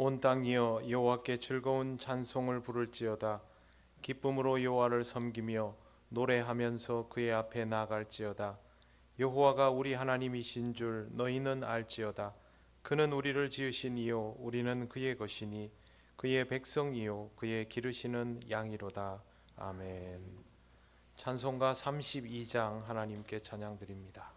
온 땅이여 여호와께 즐거운 찬송을 부를지어다. 기쁨으로 여호와를 섬기며 노래하면서 그의 앞에 나아갈지어다. 여호와가 우리 하나님이신 줄 너희는 알지어다. 그는 우리를 지으신 이요 우리는 그의 것이니 그의 백성이요 그의 기르시는 양이로다. 아멘. 찬송가 32장 하나님께 찬양드립니다.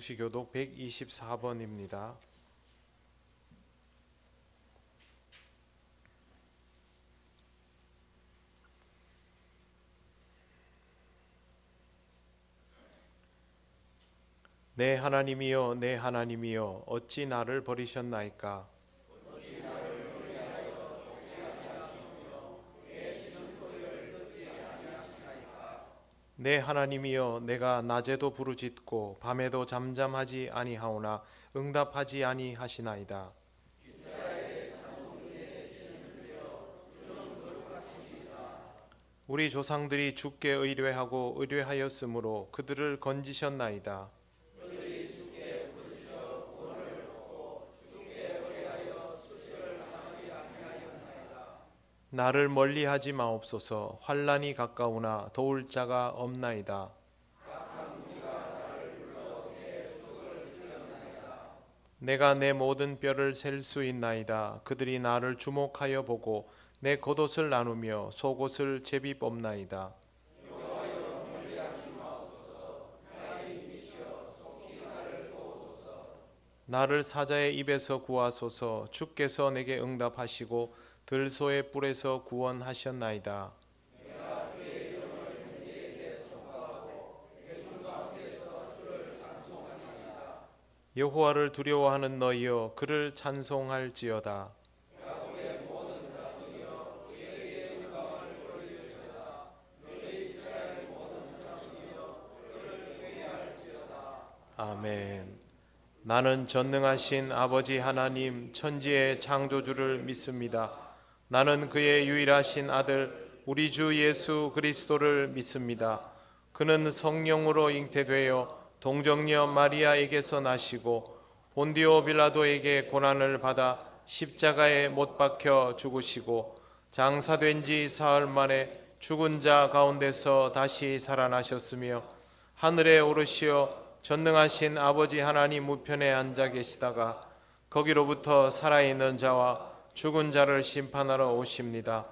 성시교독 124번입니다. 내 하나님이여 내 하나님이여 어찌 나를 버리셨나이까. 내 하나님이여 내가 낮에도 부르짖고 밤에도 잠잠하지 아니하오나 응답하지 아니하시나이다. 우리 조상들이 주께 의뢰하고 의뢰하였으므로 그들을 건지셨나이다. 나를 멀리하지 마옵소서. 환난이 가까우나 도울 자가 없나이다. 내가 내 모든 뼈를 셀 수 있나이다. 그들이 나를 주목하여 보고 내 겉옷을 나누며 속옷을 제비 뽑나이다. 나를 사자의 입에서 구하소서. 주께서 내게 응답하시고 들소의 뿔에서 구원하셨나이다. 여호와를 두려워하는 너희여 그를 찬송할지어다. 아멘. 나는 전능하신 아버지 하나님 천지의 창조주를 믿습니다. 나는 그의 유일하신 아들 우리 주 예수 그리스도를 믿습니다. 그는 성령으로 잉태되어 동정녀 마리아에게서 나시고 본디오 빌라도에게 고난을 받아 십자가에 못 박혀 죽으시고 장사된 지 사흘 만에 죽은 자 가운데서 다시 살아나셨으며 하늘에 오르시어 전능하신 아버지 하나님 우편에 앉아 계시다가 거기로부터 살아있는 자와 죽은 자를 심판하러 오십니다.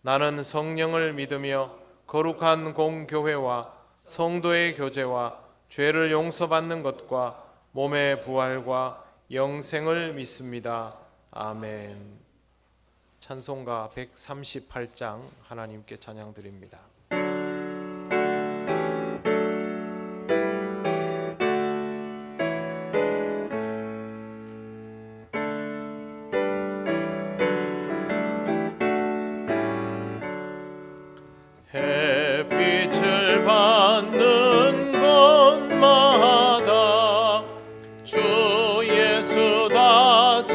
나는 성령을 믿으며 거룩한 공교회와 성도의 교제와 죄를 용서받는 것과 몸의 부활과 영생을 믿습니다. 아멘. 찬송가 138장 하나님께 찬양드립니다. 햇빛을 받는 곳마다 주 예수 다스리시고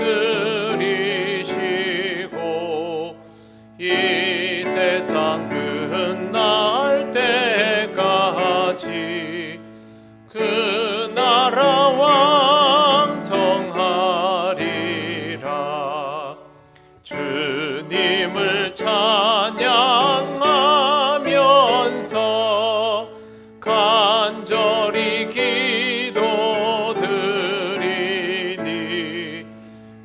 이 세상 끝날 때까지 그 나라 왕성하리라. 주님을 찬양하면서 간절히 기도드리니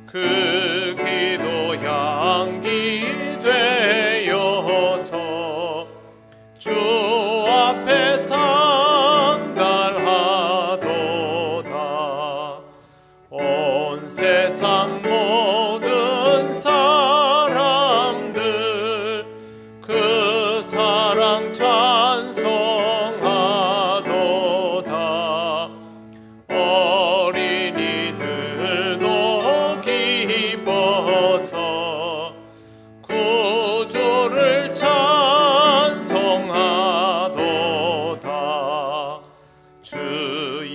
그 기도 향기 되어서 주 앞에 상달하도다. 온 세상 모든 사람들 그 사랑 찬송하도다. 어린이들도 기뻐서 구주를 찬송하도다. 주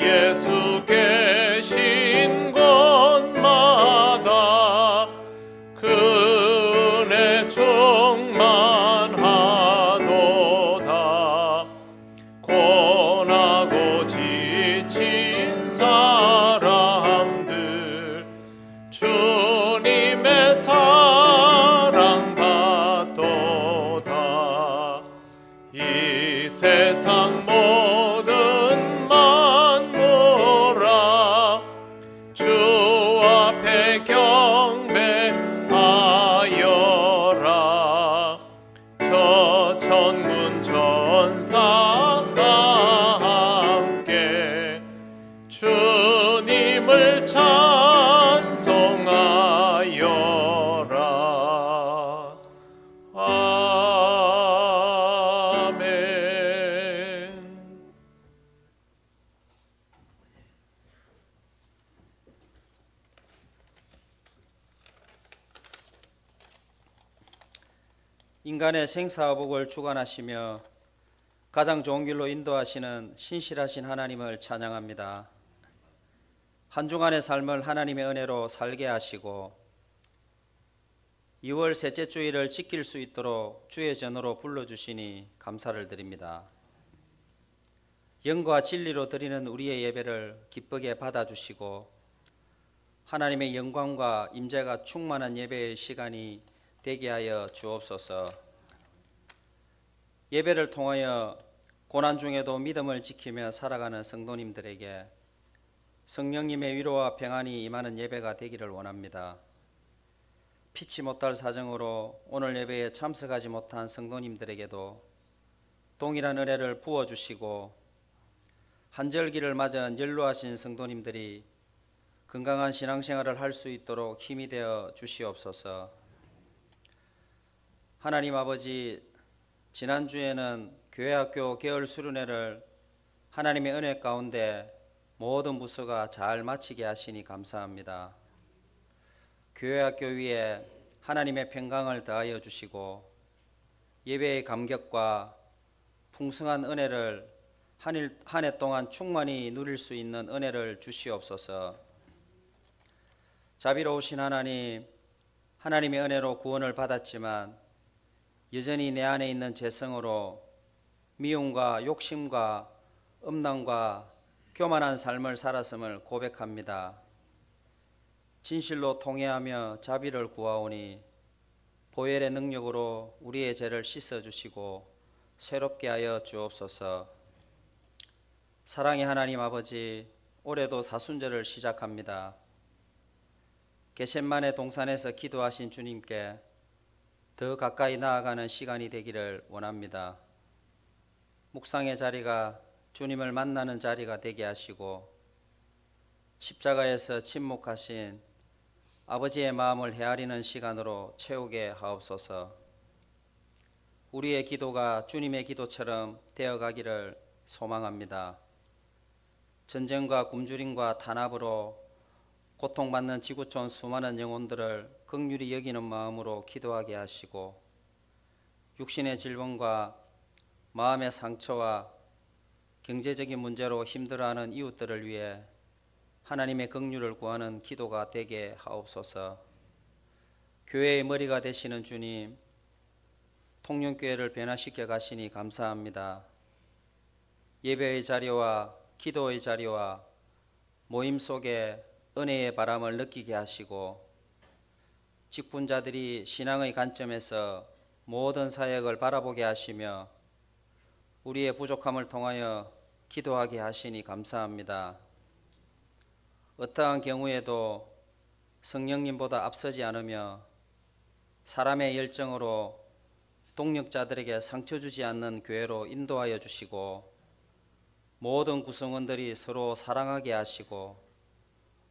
예수 계신 곳마다 그 은혜 충만하도다. 고나고 지친 사람들 주님의 사랑 받도다. 이 세상 모든 만물아 주 앞에 경배하여라. 저 천군 천사가 함께 주님을 찬송하여라. 아멘. 인간의 생사화복을 주관하시며 가장 좋은 길로 인도하시는 신실하신 하나님을 찬양합니다. 한 주간의 삶을 하나님의 은혜로 살게 하시고 2월 셋째 주일을 지킬 수 있도록 주의 전으로 불러주시니 감사를 드립니다. 영과 진리로 드리는 우리의 예배를 기쁘게 받아주시고 하나님의 영광과 임재가 충만한 예배의 시간이 되게 하여 주옵소서. 예배를 통하여 고난 중에도 믿음을 지키며 살아가는 성도님들에게 성령님의 위로와 평안이 임하는 예배가 되기를 원합니다. 피치 못할 사정으로 오늘 예배에 참석하지 못한 성도님들에게도 동일한 은혜를 부어주시고 한절기를 맞은 연로하신 성도님들이 건강한 신앙생활을 할 수 있도록 힘이 되어 주시옵소서. 하나님 아버지, 지난주에는 교회학교 개월 수련회를 하나님의 은혜 가운데 모든 부서가 잘 마치게 하시니 감사합니다. 교회학교 위에 하나님의 평강을 더하여 주시고 예배의 감격과 풍성한 은혜를 한 해 동안 충만히 누릴 수 있는 은혜를 주시옵소서. 자비로우신 하나님, 하나님의 은혜로 구원을 받았지만 여전히 내 안에 있는 죄성으로 미움과 욕심과 음란과 교만한 삶을 살았음을 고백합니다. 진실로 통회하며 자비를 구하오니 보혈의 능력으로 우리의 죄를 씻어주시고 새롭게 하여 주옵소서. 사랑의 하나님 아버지, 올해도 사순절을 시작합니다. 겟셋만의 동산에서 기도하신 주님께 더 가까이 나아가는 시간이 되기를 원합니다. 묵상의 자리가 주님을 만나는 자리가 되게 하시고 십자가에서 침묵하신 아버지의 마음을 헤아리는 시간으로 채우게 하옵소서. 우리의 기도가 주님의 기도처럼 되어가기를 소망합니다. 전쟁과 굶주림과 탄압으로 고통받는 지구촌 수많은 영혼들을 긍휼히 여기는 마음으로 기도하게 하시고 육신의 질병과 마음의 상처와 경제적인 문제로 힘들어하는 이웃들을 위해 하나님의 긍휼을 구하는 기도가 되게 하옵소서. 교회의 머리가 되시는 주님, 통영교회를 변화시켜 가시니 감사합니다. 예배의 자리와 기도의 자리와 모임 속에 은혜의 바람을 느끼게 하시고 직분자들이 신앙의 관점에서 모든 사역을 바라보게 하시며 우리의 부족함을 통하여 기도하게 하시니 감사합니다. 어떠한 경우에도 성령님보다 앞서지 않으며 사람의 열정으로 동력자들에게 상처 주지 않는 교회로 인도하여 주시고 모든 구성원들이 서로 사랑하게 하시고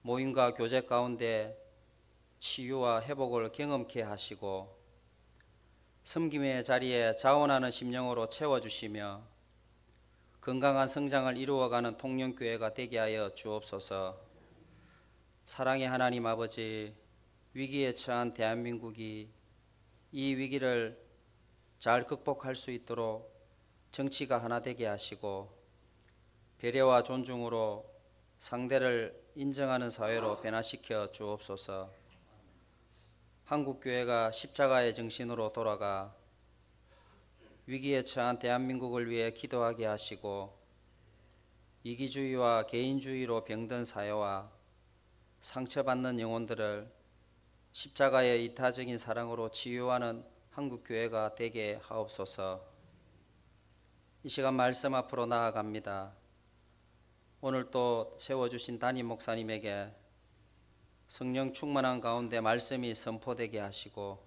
모임과 교제 가운데 치유와 회복을 경험케 하시고 섬김의 자리에 자원하는 심령으로 채워주시며 건강한 성장을 이루어가는 통영교회가 되게 하여 주옵소서. 사랑의 하나님 아버지, 위기에 처한 대한민국이 이 위기를 잘 극복할 수 있도록 정치가 하나 되게 하시고 배려와 존중으로 상대를 인정하는 사회로 변화시켜 주옵소서. 한국교회가 십자가의 정신으로 돌아가 위기에 처한 대한민국을 위해 기도하게 하시고 이기주의와 개인주의로 병든 사회와 상처받는 영혼들을 십자가의 이타적인 사랑으로 치유하는 한국교회가 되게 하옵소서. 이 시간 말씀 앞으로 나아갑니다. 오늘 또 세워주신 담임 목사님에게 성령 충만한 가운데 말씀이 선포되게 하시고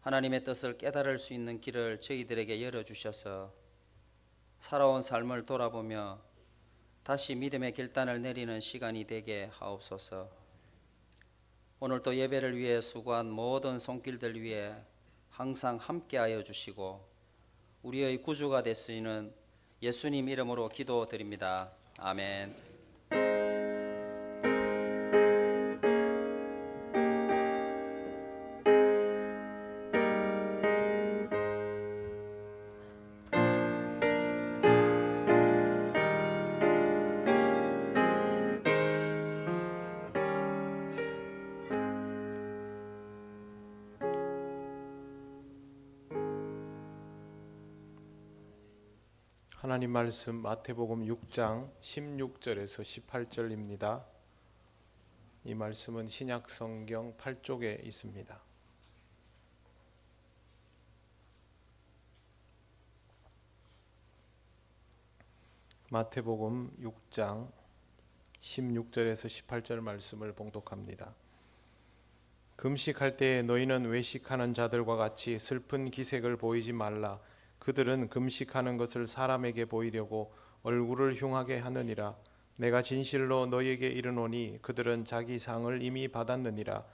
하나님의 뜻을 깨달을 수 있는 길을 저희들에게 열어주셔서 살아온 삶을 돌아보며 다시 믿음의 결단을 내리는 시간이 되게 하옵소서. 오늘 또 예배를 위해 수고한 모든 손길들 위해 항상 함께하여 주시고 우리의 구주가 되시는 예수님 이름으로 기도드립니다. 아멘. 하나님 말씀 마태복음 6장 16절에서 18절입니다. 이 말씀은 신약 성경 8쪽에 있습니다. 마태복음 6장 16절에서 18절 말씀을 봉독합니다. 금식할 때에 너희는 외식하는 자들과 같이 슬픈 기색을 보이지 말라. 그들은 금식하는 것을 사람에게 보이려고 얼굴을 흉하게 하느니라. 내가 진실로 너희에게 이르노니 그들은 자기 상을 이미 받았느니라.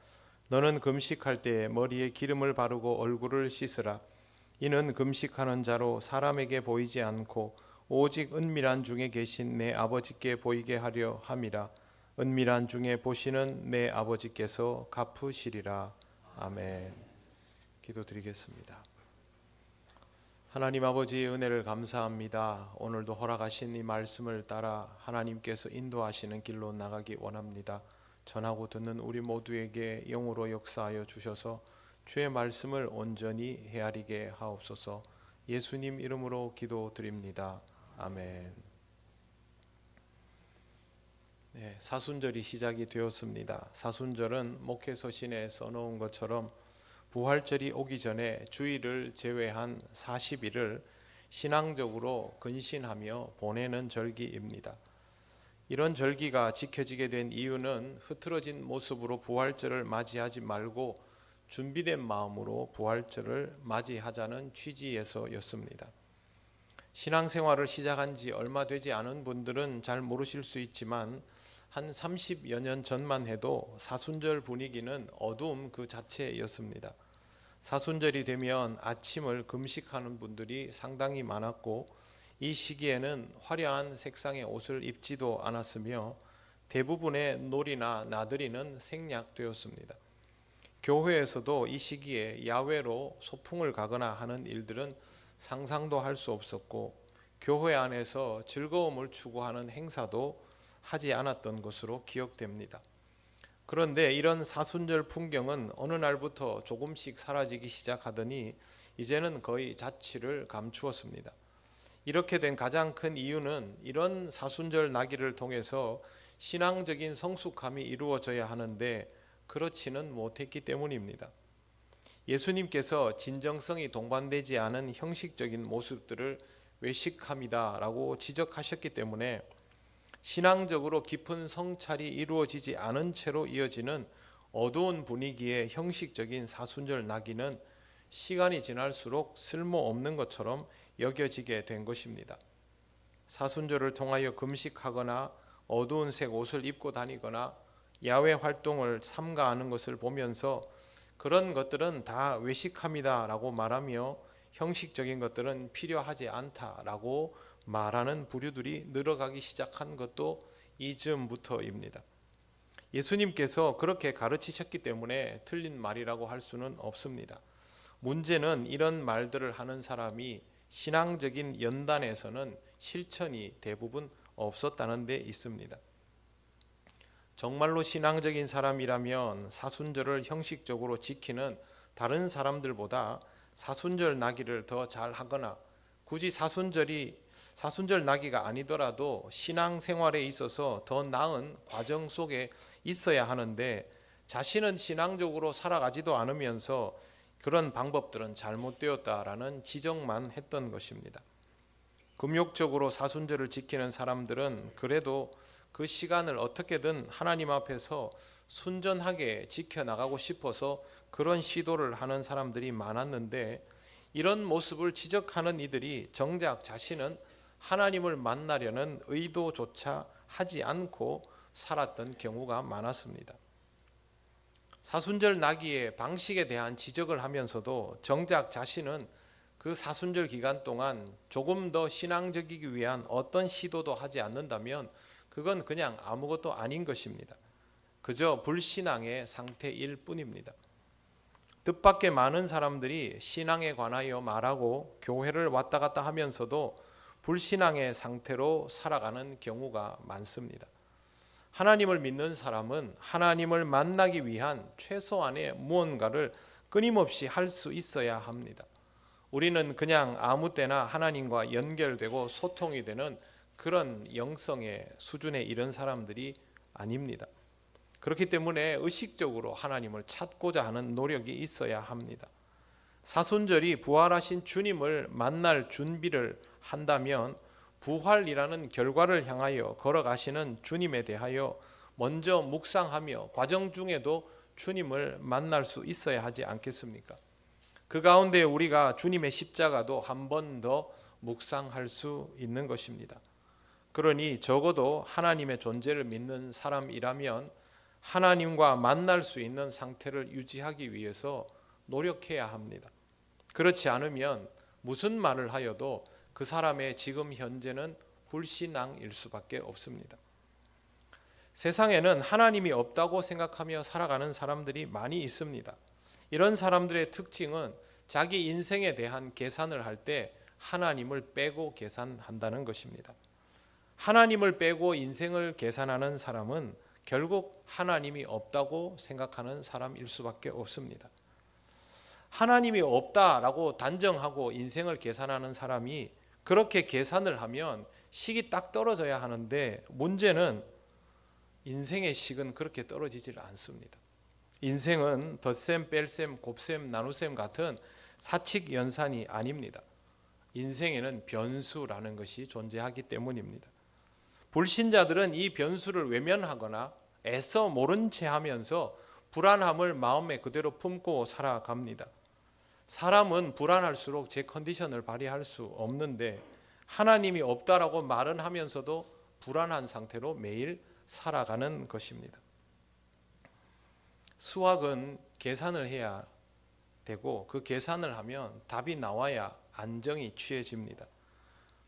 너는 금식할 때에 머리에 기름을 바르고 얼굴을 씻으라. 이는 금식하는 자로 사람에게 보이지 않고 오직 은밀한 중에 계신 내 아버지께 보이게 하려 함이라. 은밀한 중에 보시는 내 아버지께서 갚으시리라. 아멘. 기도드리겠습니다. 하나님 아버지의 은혜를 감사합니다. 오늘도 허락하신 이 말씀을 따라 하나님께서 인도하시는 길로 나가기 원합니다. 전하고 듣는 우리 모두에게 영으로 역사하여 주셔서 주의 말씀을 온전히 헤아리게 하옵소서. 예수님 이름으로 기도드립니다. 아멘. 네, 사순절이 시작이 되었습니다. 사순절은 목회서신에 써놓은 것처럼 부활절이 오기 전에 주일을 제외한 40일을 신앙적으로 근신하며 보내는 절기입니다. 이런 절기가 지켜지게 된 이유는 흐트러진 모습으로 부활절을 맞이하지 말고 준비된 마음으로 부활절을 맞이하자는 취지에서였습니다. 신앙생활을 시작한 지 얼마 되지 않은 분들은 잘 모르실 수 있지만 한 30여 년 전만 해도 사순절 분위기는 어두움 그 자체였습니다. 사순절이 되면 아침을 금식하는 분들이 상당히 많았고 이 시기에는 화려한 색상의 옷을 입지도 않았으며 대부분의 놀이나 나들이는 생략되었습니다. 교회에서도 이 시기에 야외로 소풍을 가거나 하는 일들은 상상도 할 수 없었고 교회 안에서 즐거움을 추구하는 행사도 하지 않았던 것으로 기억됩니다. 그런데 이런 사순절 풍경은 어느 날부터 조금씩 사라지기 시작하더니 이제는 거의 자취를 감추었습니다. 이렇게 된 가장 큰 이유는 이런 사순절 나기를 통해서 신앙적인 성숙함이 이루어져야 하는데 그렇지는 못했기 때문입니다. 예수님께서 진정성이 동반되지 않은 형식적인 모습들을 외식합니다라고 지적하셨기 때문에 신앙적으로 깊은 성찰이 이루어지지 않은 채로 이어지는 어두운 분위기의 형식적인 사순절 나기는 시간이 지날수록 쓸모없는 것처럼 여겨지게 된 것입니다. 사순절을 통하여 금식하거나 어두운 색 옷을 입고 다니거나 야외 활동을 삼가하는 것을 보면서 그런 것들은 다 외식합니다라고 말하며 형식적인 것들은 필요하지 않다라고 말하는 부류들이 늘어가기 시작한 것도 이즈음부터입니다. 예수님께서 그렇게 가르치셨기 때문에 틀린 말이라고 할 수는 없습니다. 문제는 이런 말들을 하는 사람이 신앙적인 연단에서는 실천이 대부분 없었다는 데 있습니다. 정말로 신앙적인 사람이라면 사순절을 형식적으로 지키는 다른 사람들보다 사순절 나기를 더 잘하거나 굳이 사순절 나기가 아니더라도 신앙생활에 있어서 더 나은 과정 속에 있어야 하는데 자신은 신앙적으로 살아가지도 않으면서 그런 방법들은 잘못되었다라는 지적만 했던 것입니다. 금욕적으로 사순절을 지키는 사람들은 그래도 그 시간을 어떻게든 하나님 앞에서 순전하게 지켜나가고 싶어서 그런 시도를 하는 사람들이 많았는데 이런 모습을 지적하는 이들이 정작 자신은 하나님을 만나려는 의도조차 하지 않고 살았던 경우가 많았습니다. 사순절 나기의 방식에 대한 지적을 하면서도 정작 자신은 그 사순절 기간 동안 조금 더 신앙적이기 위한 어떤 시도도 하지 않는다면 그건 그냥 아무것도 아닌 것입니다. 그저 불신앙의 상태일 뿐입니다. 뜻밖의 많은 사람들이 신앙에 관하여 말하고 교회를 왔다 갔다 하면서도 불신앙의 상태로 살아가는 경우가 많습니다. 하나님을 믿는 사람은 하나님을 만나기 위한 최소한의 무언가를 끊임없이 할 수 있어야 합니다. 우리는 그냥 아무 때나 하나님과 연결되고 소통이 되는 그런 영성의 수준에 이른 사람들이 아닙니다. 그렇기 때문에 의식적으로 하나님을 찾고자 하는 노력이 있어야 합니다. 사순절이 부활하신 주님을 만날 준비를 한다면 부활이라는 결과를 향하여 걸어가시는 주님에 대하여 먼저 묵상하며 과정 중에도 주님을 만날 수 있어야 하지 않겠습니까? 그 가운데 우리가 주님의 십자가도 한 번 더 묵상할 수 있는 것입니다. 그러니 적어도 하나님의 존재를 믿는 사람이라면 하나님과 만날 수 있는 상태를 유지하기 위해서 노력해야 합니다. 그렇지 않으면 무슨 말을 하여도 그 사람의 지금 현재는 불신앙일 수밖에 없습니다. 세상에는 하나님이 없다고 생각하며 살아가는 사람들이 많이 있습니다. 이런 사람들의 특징은 자기 인생에 대한 계산을 할 때 하나님을 빼고 계산한다는 것입니다. 하나님을 빼고 인생을 계산하는 사람은 결국 하나님이 없다고 생각하는 사람일 수밖에 없습니다. 하나님이 없다라고 단정하고 인생을 계산하는 사람이 그렇게 계산을 하면 식이 딱 떨어져야 하는데 문제는 인생의 식은 그렇게 떨어지질 않습니다. 인생은 덧셈, 뺄셈, 곱셈, 나눗셈 같은 사칙 연산이 아닙니다. 인생에는 변수라는 것이 존재하기 때문입니다. 불신자들은 이 변수를 외면하거나 애써 모른 채 하면서 불안함을 마음에 그대로 품고 살아갑니다. 사람은 불안할수록 제 컨디션을 발휘할 수 없는데 하나님이 없다라고 말은 하면서도 불안한 상태로 매일 살아가는 것입니다. 수학은 계산을 해야 되고 그 계산을 하면 답이 나와야 안정이 취해집니다.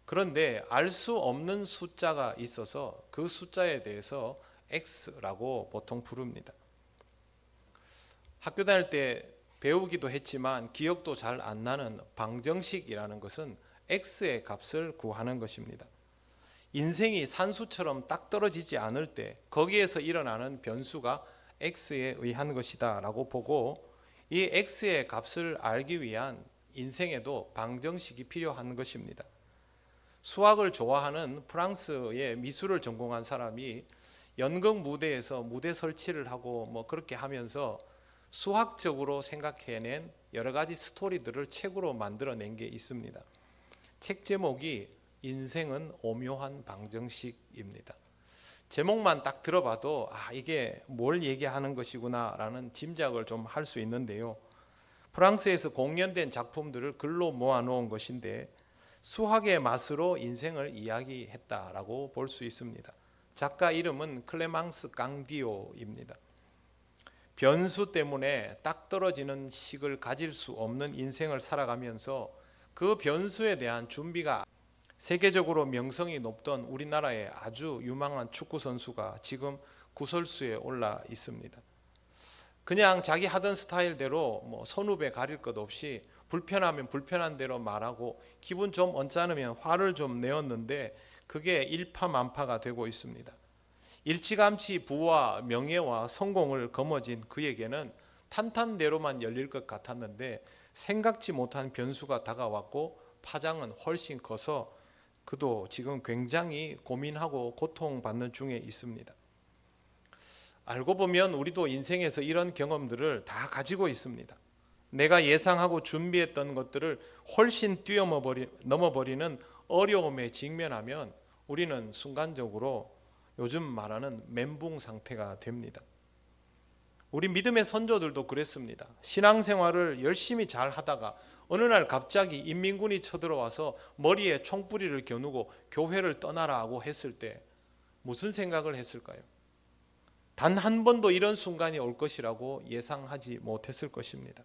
그런데 알 수 없는 숫자가 있어서 그 숫자에 대해서 X라고 보통 부릅니다. 학교 다닐 때 배우기도 했지만 기억도 잘 안 나는 방정식이라는 것은 X의 값을 구하는 것입니다. 인생이 산수처럼 딱 떨어지지 않을 때 거기에서 일어나는 변수가 X에 의한 것이다 라고 보고 이 X의 값을 알기 위한 인생에도 방정식이 필요한 것입니다. 수학을 좋아하는 프랑스의 미술을 전공한 사람이 연극 무대에서 무대 설치를 하고 그렇게 하면서 수학적으로 생각해낸 여러 가지 스토리들을 책으로 만들어낸 게 있습니다. 책 제목이 인생은 오묘한 방정식입니다. 제목만 딱 들어봐도 이게 뭘 얘기하는 것이구나 라는 짐작을 좀 할 수 있는데요. 프랑스에서 공연된 작품들을 글로 모아놓은 것인데 수학의 맛으로 인생을 이야기했다라고 볼 수 있습니다. 작가 이름은 클레망스 깡디오입니다. 변수 때문에 딱 떨어지는 식을 가질 수 없는 인생을 살아가면서 그 변수에 대한 준비가 세계적으로 명성이 높던 우리나라의 아주 유망한 축구 선수가 지금 구설수에 올라 있습니다. 그냥 자기 하던 스타일대로 선후배 가릴 것 없이 불편하면 불편한 대로 말하고 기분 좀 언짢으면 화를 좀 내었는데 그게 일파만파가 되고 있습니다. 일찌감치 부와 명예와 성공을 거머쥔 그에게는 탄탄대로만 열릴 것 같았는데 생각지 못한 변수가 다가왔고 파장은 훨씬 커서 그도 지금 굉장히 고민하고 고통받는 중에 있습니다. 알고 보면 우리도 인생에서 이런 경험들을 다 가지고 있습니다. 내가 예상하고 준비했던 것들을 훨씬 넘어버리는 어려움에 직면하면 우리는 순간적으로 요즘 말하는 멘붕 상태가 됩니다. 우리 믿음의 선조들도 그랬습니다. 신앙생활을 열심히 잘 하다가 어느 날 갑자기 인민군이 쳐들어와서 머리에 총뿌리를 겨누고 교회를 떠나라고 했을 때 무슨 생각을 했을까요? 단 한 번도 이런 순간이 올 것이라고 예상하지 못했을 것입니다.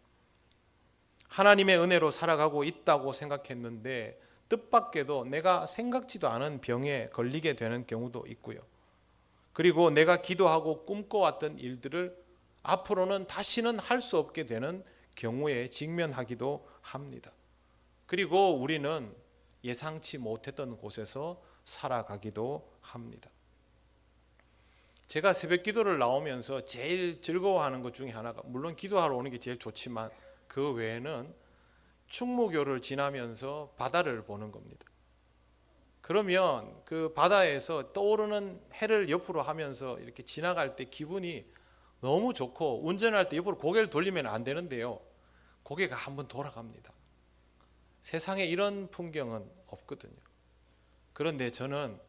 하나님의 은혜로 살아가고 있다고 생각했는데 뜻밖에도 내가 생각지도 않은 병에 걸리게 되는 경우도 있고요. 그리고 내가 기도하고 꿈꿔왔던 일들을 앞으로는 다시는 할 수 없게 되는 경우에 직면하기도 합니다. 그리고 우리는 예상치 못했던 곳에서 살아가기도 합니다. 제가 새벽 기도를 나오면서 제일 즐거워하는 것 중에 하나가, 물론 기도하러 오는 게 제일 좋지만 그 외에는 충무교를 지나면서 바다를 보는 겁니다. 그러면 그 바다에서 떠오르는 해를 옆으로 하면서 이렇게 지나갈 때 기분이 너무 좋고, 운전할 때 옆으로 고개를 돌리면 안 되는데요, 고개가 한번 돌아갑니다. 세상에 이런 풍경은 없거든요. 그런데 저는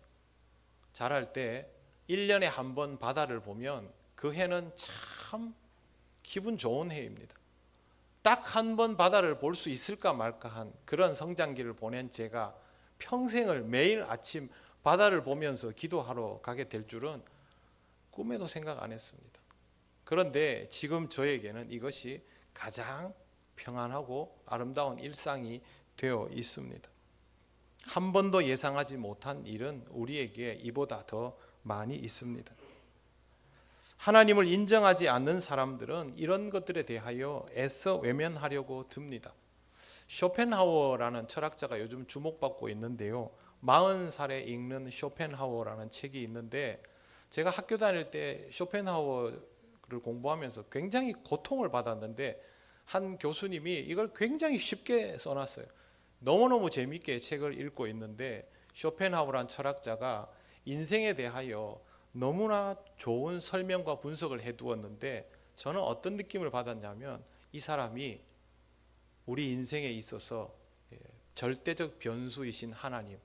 잘할 때 1년에 한 번 바다를 보면 그 해는 참 기분 좋은 해입니다. 딱 한 번 바다를 볼 수 있을까 말까 한 그런 성장기를 보낸 제가 평생을 매일 아침 바다를 보면서 기도하러 가게 될 줄은 꿈에도 생각 안 했습니다. 그런데 지금 저에게는 이것이 가장 평안하고 아름다운 일상이 되어 있습니다. 한 번도 예상하지 못한 일은 우리에게 이보다 더 많이 있습니다. 하나님을 인정하지 않는 사람들은 이런 것들에 대하여 애써 외면하려고 듭니다. 쇼펜하우어라는 철학자가 요즘 주목받고 있는데요, 40살에 읽는 쇼펜하우어라는 책이 있는데, 제가 학교 다닐 때 쇼펜하우어를 공부하면서 굉장히 고통을 받았는데 한 교수님이 이걸 굉장히 쉽게 써놨어요. 너무너무 재미있게 책을 읽고 있는데 쇼펜하우어라는 철학자가 인생에 대하여 너무나 좋은 설명과 분석을 해두었는데, 저는 어떤 느낌을 받았냐면 이 사람이 우리 인생에 있어서 절대적 변수이신 하나님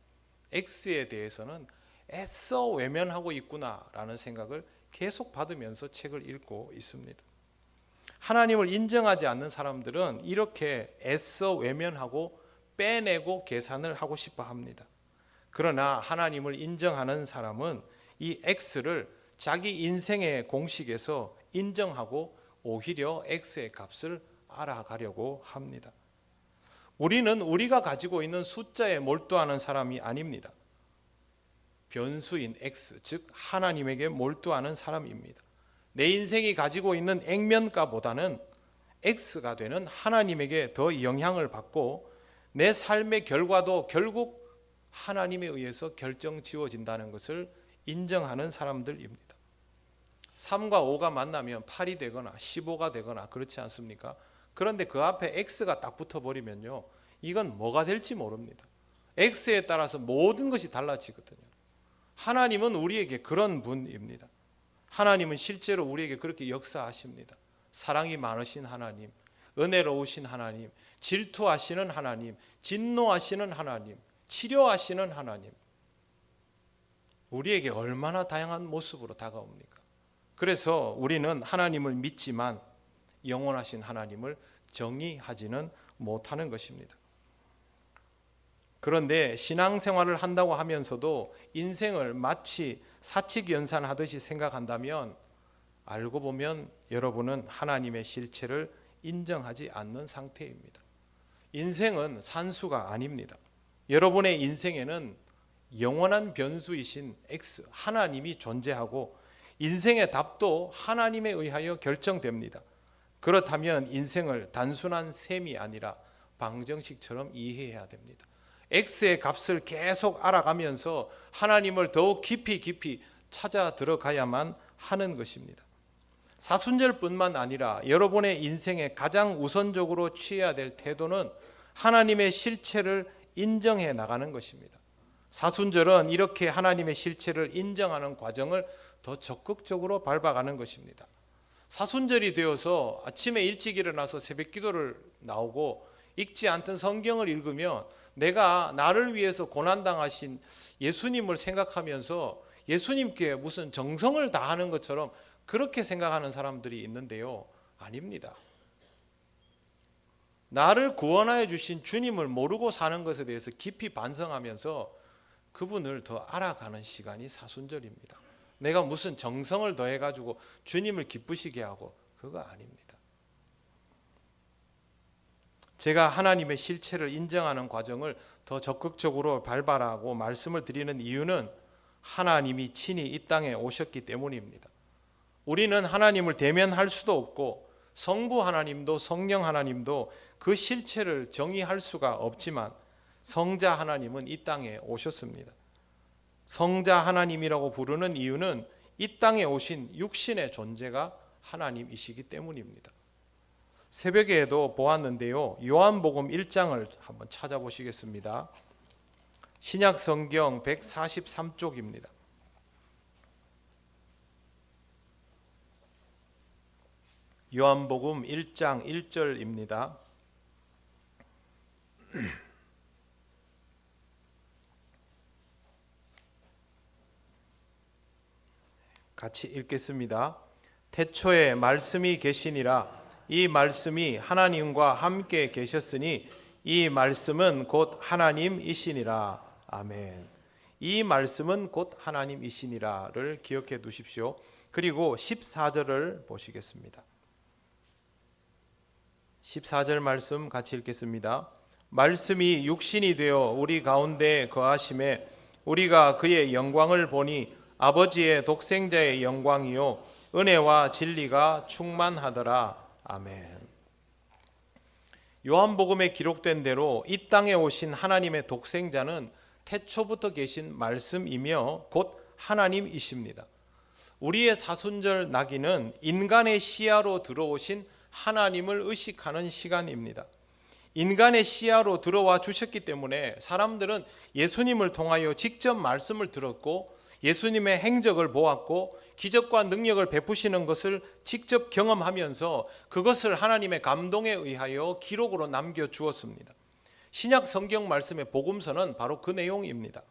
X에 대해서는 애써 외면하고 있구나라는 생각을 계속 받으면서 책을 읽고 있습니다. 하나님을 인정하지 않는 사람들은 이렇게 애써 외면하고 빼내고 계산을 하고 싶어 합니다. 그러나 하나님을 인정하는 사람은 이 X를 자기 인생의 공식에서 인정하고 오히려 X의 값을 알아가려고 합니다. 우리는 우리가 가지고 있는 숫자에 몰두하는 사람이 아닙니다. 변수인 X, 즉 하나님에게 몰두하는 사람입니다. 내 인생이 가지고 있는 액면가보다는 X가 되는 하나님에게 더 영향을 받고 내 삶의 결과도 결국 하나님에 의해서 결정지어진다는 것을 인정하는 사람들입니다. 3과 5가 만나면 8이 되거나 15가 되거나 그렇지 않습니까? 그런데 그 앞에 X가 딱 붙어버리면요, 이건 뭐가 될지 모릅니다. X에 따라서 모든 것이 달라지거든요. 하나님은 우리에게 그런 분입니다. 하나님은 실제로 우리에게 그렇게 역사하십니다. 사랑이 많으신 하나님, 은혜로우신 하나님, 질투하시는 하나님, 진노하시는 하나님, 치료하시는 하나님, 우리에게 얼마나 다양한 모습으로 다가옵니까? 그래서 우리는 하나님을 믿지만 영원하신 하나님을 정의하지는 못하는 것입니다. 그런데 신앙생활을 한다고 하면서도 인생을 마치 사칙연산하듯이 생각한다면 알고 보면 여러분은 하나님의 실체를 인정하지 않는 상태입니다. 인생은 산수가 아닙니다. 여러분의 인생에는 영원한 변수이신 X, 하나님이 존재하고 인생의 답도 하나님에 의하여 결정됩니다. 그렇다면 인생을 단순한 셈이 아니라 방정식처럼 이해해야 됩니다. X의 값을 계속 알아가면서 하나님을 더욱 깊이 찾아 들어가야만 하는 것입니다. 사순절뿐만 아니라 여러분의 인생에 가장 우선적으로 취해야 될 태도는 하나님의 실체를 인정해 나가는 것입니다. 사순절은 이렇게 하나님의 실체를 인정하는 과정을 더 적극적으로 밟아가는 것입니다. 사순절이 되어서 아침에 일찍 일어나서 새벽 기도를 나오고 읽지 않던 성경을 읽으면 내가 나를 위해서 고난당하신 예수님을 생각하면서 예수님께 무슨 정성을 다하는 것처럼 그렇게 생각하는 사람들이 있는데요, 아닙니다. 나를 구원하여 주신 주님을 모르고 사는 것에 대해서 깊이 반성하면서 그분을 더 알아가는 시간이 사순절입니다. 내가 무슨 정성을 더해가지고 주님을 기쁘시게 하고 그거 아닙니다. 제가 하나님의 실체를 인정하는 과정을 더 적극적으로 밟아라고 말씀을 드리는 이유는 하나님이 친히 이 땅에 오셨기 때문입니다. 우리는 하나님을 대면할 수도 없고 성부 하나님도 성령 하나님도 그 실체를 정의할 수가 없지만 성자 하나님은 이 땅에 오셨습니다. 성자 하나님이라고 부르는 이유는 이 땅에 오신 육신의 존재가 하나님이시기 때문입니다. 새벽에도 보았는데요, 요한복음 1장을 한번 찾아보시겠습니다. 신약 성경 143쪽입니다. 요한복음 1장 1절입니다. 같이 읽겠습니다. 태초에 말씀이 계시니라. 이 말씀이 하나님과 함께 계셨으니 이 말씀은 곧 하나님이시니라. 아멘. 이 말씀은 곧 하나님이시니라를 기억해 두십시오. 그리고 14절을 보시겠습니다. 14절 말씀 같이 읽겠습니다. 말씀이 육신이 되어 우리 가운데 거하심에 우리가 그의 영광을 보니 아버지의 독생자의 영광이요 은혜와 진리가 충만하더라. 아멘. 요한복음에 기록된 대로 이 땅에 오신 하나님의 독생자는 태초부터 계신 말씀이며 곧 하나님이십니다. 우리의 사순절 나기는 인간의 시야로 들어오신 하나님을 의식하는 시간입니다. 인간의 시야로 들어와 주셨기 때문에 사람들은 예수님을 통하여 직접 말씀을 들었고 예수님의 행적을 보았고 기적과 능력을 베푸시는 것을 직접 경험하면서 그것을 하나님의 감동에 의하여 기록으로 남겨주었습니다. 신약 성경 말씀의 복음서는 바로 그 내용입니다.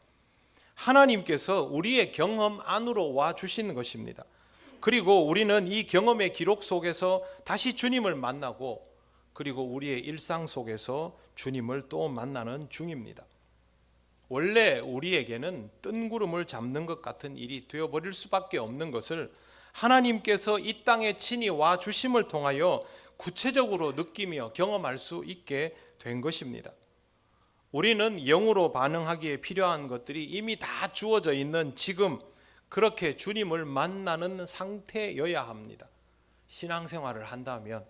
하나님께서 우리의 경험 안으로 와 주시는 것입니다. 그리고 우리는 이 경험의 기록 속에서 다시 주님을 만나고 그리고 우리의 일상 속에서 주님을 또 만나는 중입니다. 원래 우리에게는 뜬구름을 잡는 것 같은 일이 되어버릴 수밖에 없는 것을 하나님께서 이 땅에 친히 와 주심을 통하여 구체적으로 느끼며 경험할 수 있게 된 것입니다. 우리는 영으로 반응하기에 필요한 것들이 이미 다 주어져 있는 지금 그렇게 주님을 만나는 상태여야 합니다. 신앙생활을 한다면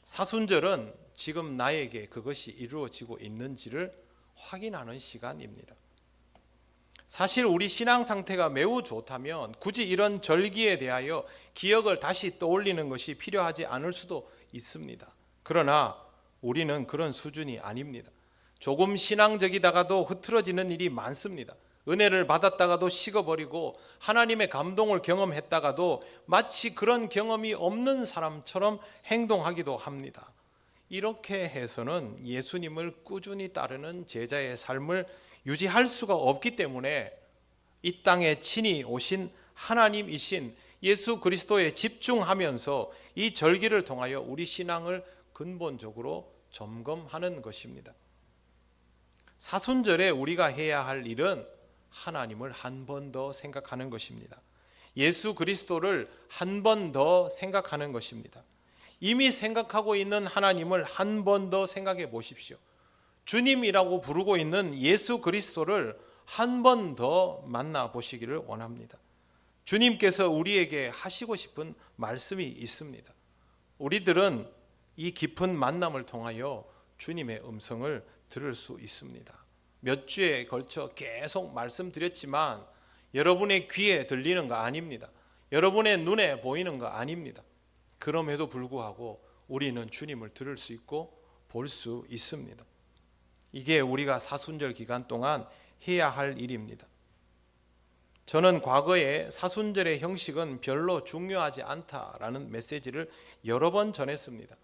사순절은 지금 나에게 그것이 이루어지고 있는지를 확인하는 시간입니다. 사실 우리 신앙 상태가 매우 좋다면 굳이 이런 절기에 대하여 기억을 다시 떠올리는 것이 필요하지 않을 수도 있습니다. 그러나 우리는 그런 수준이 아닙니다. 조금 신앙적이다가도 흐트러지는 일이 많습니다. 은혜를 받았다가도 식어버리고 하나님의 감동을 경험했다가도 마치 그런 경험이 없는 사람처럼 행동하기도 합니다. 이렇게 해서는 예수님을 꾸준히 따르는 제자의 삶을 유지할 수가 없기 때문에 이 땅에 친히 오신 하나님이신 예수 그리스도에 집중하면서 이 절기를 통하여 우리 신앙을 근본적으로 점검하는 것입니다. 사순절에 우리가 해야 할 일은 하나님을 한 번 더 생각하는 것입니다. 예수 그리스도를 한 번 더 생각하는 것입니다. 이미 생각하고 있는 하나님을 한 번 더 생각해 보십시오. 주님이라고 부르고 있는 예수 그리스도를 한 번 더 만나 보시기를 원합니다. 주님께서 우리에게 하시고 싶은 말씀이 있습니다. 우리들은 이 깊은 만남을 통하여 주님의 음성을 들을 수 있습니다. 몇 주에 걸쳐 계속 말씀드렸지만 여러분의 귀에 들리는 거 아닙니다. 여러분의 눈에 보이는 거 아닙니다. 그럼에도 불구하고 우리는 주님을 들을 수 있고 볼 수 있습니다. 이게 우리가 사순절 기간 동안 해야 할 일입니다. 저는 과거에 사순절의 형식은 별로 중요하지 않다라는 메시지를 여러 번 전했습니다.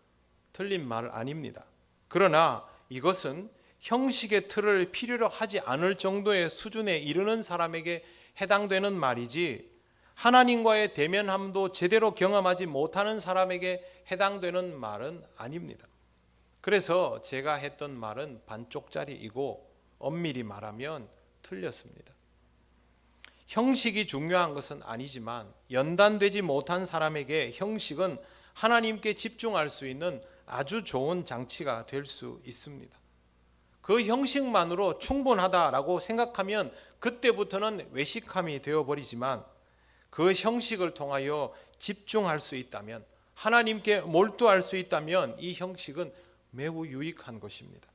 틀린 말 아닙니다. 그러나 이것은 형식의 틀을 필요로 하지 않을 정도의 수준에 이르는 사람에게 해당되는 말이지 하나님과의 대면함도 제대로 경험하지 못하는 사람에게 해당되는 말은 아닙니다. 그래서 제가 했던 말은 반쪽짜리이고 엄밀히 말하면 틀렸습니다. 형식이 중요한 것은 아니지만 연단되지 못한 사람에게 형식은 하나님께 집중할 수 있는 아주 좋은 장치가 될 수 있습니다. 그 형식만으로 충분하다라고 생각하면 그때부터는 외식함이 되어버리지만 그 형식을 통하여 집중할 수 있다면 하나님께 몰두할 수 있다면 이 형식은 매우 유익한 것입니다.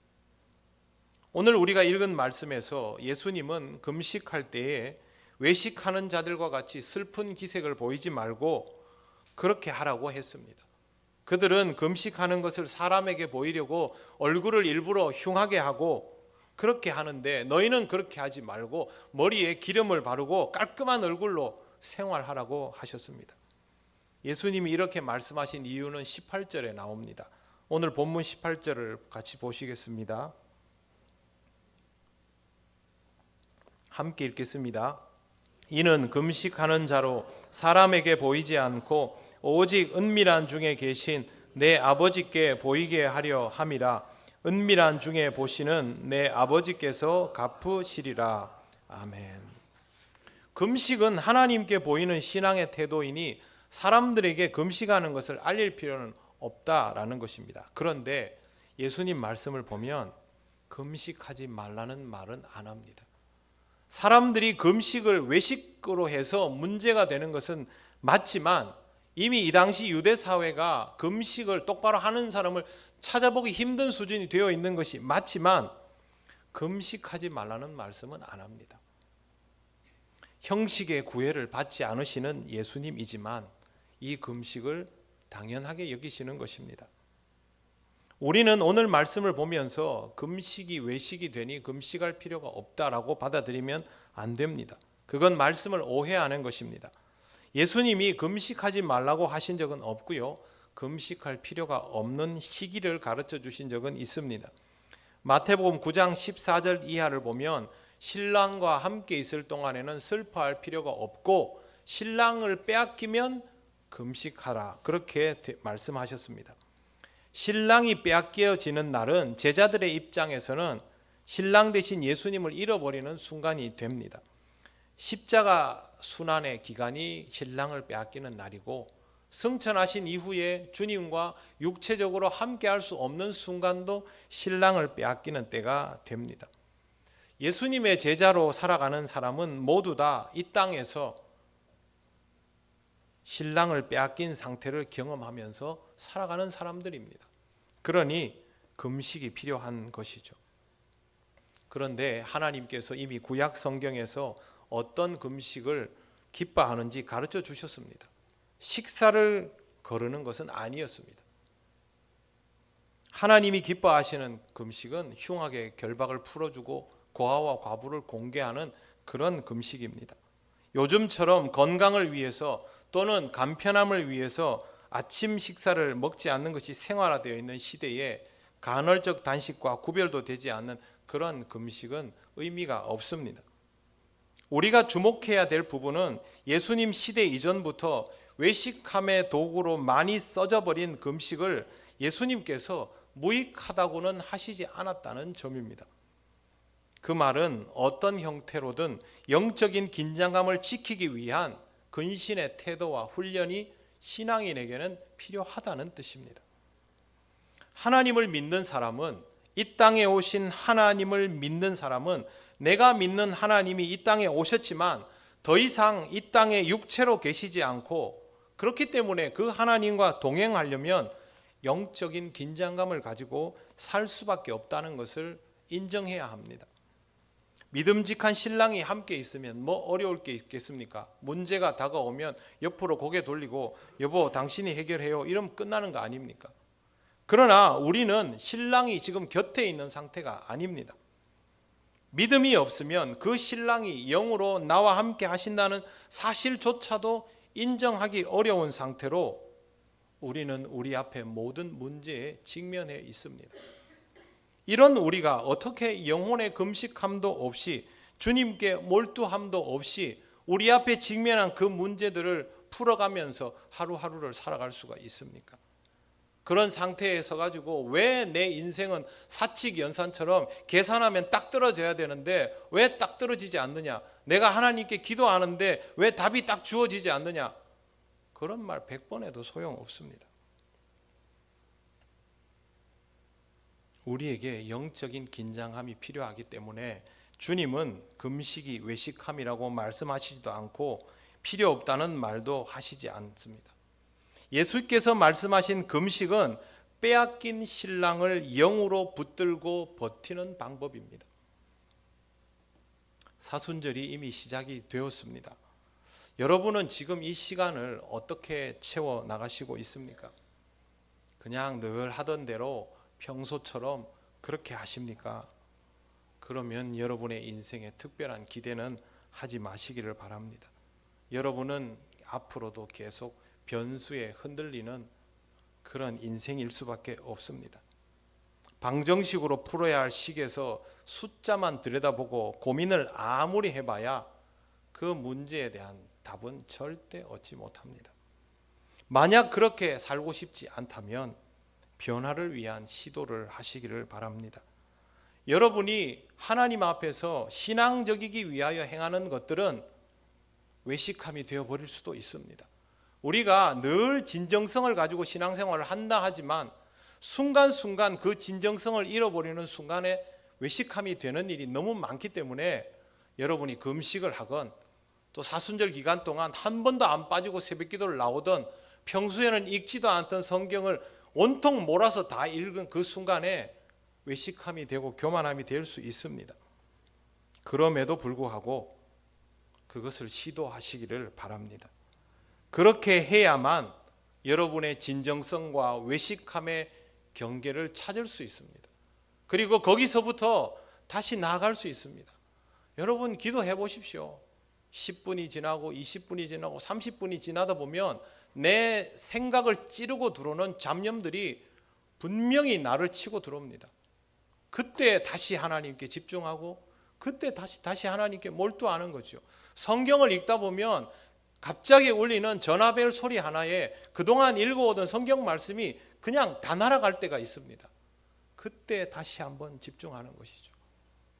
오늘 우리가 읽은 말씀에서 예수님은 금식할 때에 외식하는 자들과 같이 슬픈 기색을 보이지 말고 그렇게 하라고 했습니다. 그들은 금식하는 것을 사람에게 보이려고 얼굴을 일부러 흉하게 하고 그렇게 하는데 너희는 그렇게 하지 말고 머리에 기름을 바르고 깔끔한 얼굴로 생활하라고 하셨습니다. 예수님이 이렇게 말씀하신 이유는 18절에 나옵니다. 오늘 본문 18절을 같이 보시겠습니다. 함께 읽겠습니다. 이는 금식하는 자로 사람에게 보이지 않고 오직 은밀한 중에 계신 내 아버지께 보이게 하려 함이라. 은밀한 중에 보시는 내 아버지께서 갚으시리라. 아멘. 금식은 하나님께 보이는 신앙의 태도이니 사람들에게 금식하는 것을 알릴 필요는 없다라는 것입니다. 그런데 예수님 말씀을 보면 금식하지 말라는 말은 안 합니다. 사람들이 금식을 외식으로 해서 문제가 되는 것은 맞지만 이미 이 당시 유대 사회가 금식을 똑바로 하는 사람을 찾아보기 힘든 수준이 되어 있는 것이 맞지만 금식하지 말라는 말씀은 안 합니다. 형식의 구애를 받지 않으시는 예수님이지만 이 금식을 당연하게 여기시는 것입니다. 우리는 오늘 말씀을 보면서 금식이 외식이 되니 금식할 필요가 없다라고 받아들이면 안 됩니다. 그건 말씀을 오해하는 것입니다. 예수님이 금식하지 말라고 하신 적은 없고요. 금식할 필요가 없는 시기를 가르쳐 주신 적은 있습니다. 마태복음 9장 14절 이하를 보면 신랑과 함께 있을 동안에는 슬퍼할 필요가 없고 신랑을 빼앗기면 금식하라, 그렇게 말씀하셨습니다. 신랑이 빼앗겨지는 날은 제자들의 입장에서는 신랑 대신 예수님을 잃어버리는 순간이 됩니다. 십자가 순환의 기간이 신랑을 빼앗기는 날이고, 승천하신 이후에 주님과 육체적으로 함께할 수 없는 순간도 신랑을 빼앗기는 때가 됩니다. 예수님의 제자로 살아가는 사람은 모두 다 이 땅에서 신랑을 빼앗긴 상태를 경험하면서 살아가는 사람들입니다. 그러니 금식이 필요한 것이죠. 그런데 하나님께서 이미 구약 성경에서 어떤 금식을 기뻐하는지 가르쳐 주셨습니다. 식사를 거르는 것은 아니었습니다. 하나님이 기뻐하시는 금식은 흉악의 결박을 풀어주고 고아와 과부를 공개하는 그런 금식입니다. 요즘처럼 건강을 위해서 또는 간편함을 위해서 아침 식사를 먹지 않는 것이 생활화되어 있는 시대에 간헐적 단식과 구별도 되지 않는 그런 금식은 의미가 없습니다. 우리가 주목해야 될 부분은 예수님 시대 이전부터 외식함의 도구로 많이 써져버린 금식을 예수님께서 무익하다고는 하시지 않았다는 점입니다. 그 말은 어떤 형태로든 영적인 긴장감을 지키기 위한 근신의 태도와 훈련이 신앙인에게는 필요하다는 뜻입니다. 하나님을 믿는 사람은, 이 땅에 오신 하나님을 믿는 사람은 내가 믿는 하나님이 이 땅에 오셨지만 더 이상 이 땅에 육체로 계시지 않고, 그렇기 때문에 그 하나님과 동행하려면 영적인 긴장감을 가지고 살 수밖에 없다는 것을 인정해야 합니다. 믿음직한 신랑이 함께 있으면 뭐 어려울 게 있겠습니까? 문제가 다가오면 옆으로 고개 돌리고 여보 당신이 해결해요, 이러면 끝나는 거 아닙니까? 그러나 우리는 신랑이 지금 곁에 있는 상태가 아닙니다. 믿음이 없으면 그 신랑이 영으로 나와 함께 하신다는 사실조차도 인정하기 어려운 상태로 우리는 우리 앞에 모든 문제에 직면해 있습니다. 이런 우리가 어떻게 영혼의 금식함도 없이, 주님께 몰두함도 없이 우리 앞에 직면한 그 문제들을 풀어가면서 하루하루를 살아갈 수가 있습니까? 그런 상태에 서가지고 왜 내 인생은 사칙연산처럼 계산하면 딱 떨어져야 되는데 왜 딱 떨어지지 않느냐? 내가 하나님께 기도하는데 왜 답이 딱 주어지지 않느냐? 그런 말 100번 해도 소용없습니다. 우리에게 영적인 긴장함이 필요하기 때문에 주님은 금식이 외식함이라고 말씀하시지도 않고 필요 없다는 말도 하시지 않습니다. 예수께서 말씀하신 금식은 빼앗긴 신랑을 영으로 붙들고 버티는 방법입니다. 사순절이 이미 시작이 되었습니다. 여러분은 지금 이 시간을 어떻게 채워 나가시고 있습니까? 그냥 늘 하던 대로 평소처럼 그렇게 하십니까? 그러면 여러분의 인생에 특별한 기대는 하지 마시기를 바랍니다. 여러분은 앞으로도 계속 변수에 흔들리는 그런 인생일 수밖에 없습니다. 방정식으로 풀어야 할 식에서 숫자만 들여다보고 고민을 아무리 해봐야 그 문제에 대한 답은 절대 얻지 못합니다. 만약 그렇게 살고 싶지 않다면 변화를 위한 시도를 하시기를 바랍니다. 여러분이 하나님 앞에서 신앙적이기 위하여 행하는 것들은 외식함이 되어버릴 수도 있습니다. 우리가 늘 진정성을 가지고 신앙생활을 한다 하지만 순간순간 그 진정성을 잃어버리는 순간에 외식함이 되는 일이 너무 많기 때문에 여러분이 금식을 하건 또 사순절 기간 동안 한 번도 안 빠지고 새벽기도를 나오던 평소에는 읽지도 않던 성경을 온통 몰아서 다 읽은 그 순간에 외식함이 되고 교만함이 될 수 있습니다. 그럼에도 불구하고 그것을 시도하시기를 바랍니다. 그렇게 해야만 여러분의 진정성과 외식함의 경계를 찾을 수 있습니다. 그리고 거기서부터 다시 나아갈 수 있습니다. 여러분 기도해 보십시오. 10분이 지나고 20분이 지나고 30분이 지나다 보면 내 생각을 찌르고 들어오는 잡념들이 분명히 나를 치고 들어옵니다. 그때 다시 하나님께 집중하고 그때 다시 하나님께 몰두하는 거죠. 성경을 읽다 보면 갑자기 울리는 전화벨 소리 하나에 그동안 읽어오던 성경 말씀이 그냥 다 날아갈 때가 있습니다. 그때 다시 한번 집중하는 것이죠.